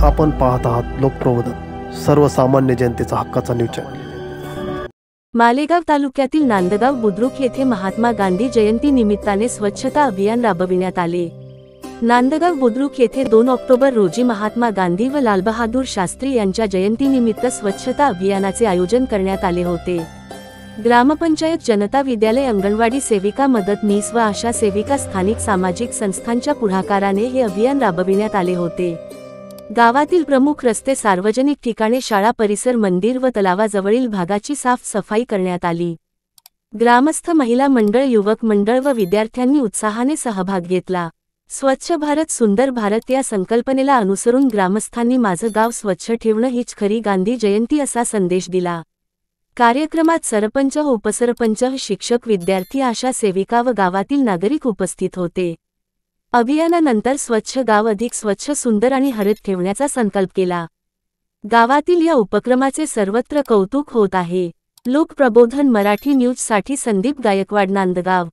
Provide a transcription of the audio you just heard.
आपण पाहत आहात लोकप्रबोधन, सर्वसामान्य जनतेचा हक्काचा न्यूज चॅनल। मालेगाव तालुक्यातील नांदगाव बुद्रुक येथे महात्मा गांधी जयंती निमित्ताने स्वच्छता अभियान राबविण्यात आले। नांदगाव बुद्रुक येथे 2 ऑक्टोबर रोजी महात्मा गांधी व लालबहादूर शास्त्री यांच्या जयंतीनिमित्त स्वच्छता अभियानाचे आयोजन करण्यात आले होते। ग्रामपंचायत, जनता विद्यालय, अंगणवाडी सेविका, मदतनीस व आशा सेविका, स्थानिक सामाजिक संस्थांच्या पुढाकाराने हे अभियान राबविण्यात आले होते। गावातील प्रमुख रस्ते, सार्वजनिक ठिकाणे, शाळा परिसर, मंदिर व तलावाजवळील भागाची साफ-सफाई करण्यात आली। ग्रामस्थ, महिला मंडळ, युवक मंडळ व विद्यार्थ्यांनी उत्साहाने सहभाग घेतला। स्वच्छ भारत सुंदर भारत या संकल्पनेला अनुसरून ग्रामस्थांनी माझं गाव स्वच्छ ठेवणं हीच खरी गांधी जयंती असा संदेश दिला। कार्यक्रमात सरपंच, उपसरपंच, शिक्षक, विद्यार्थी, आशा सेविका व गावातील नागरिक उपस्थित होते। अभियानानंतर स्वच्छ गाव अधिक स्वच्छ, सुंदर आणि हरित ठेवण्याचा संकल्प केला। गावातील या उपक्रमाचे सर्वत्र कौतुक होत आहे। लोकप्रबोधन मराठी न्यूज साठी संदीप गायकवाड, नांदगाव।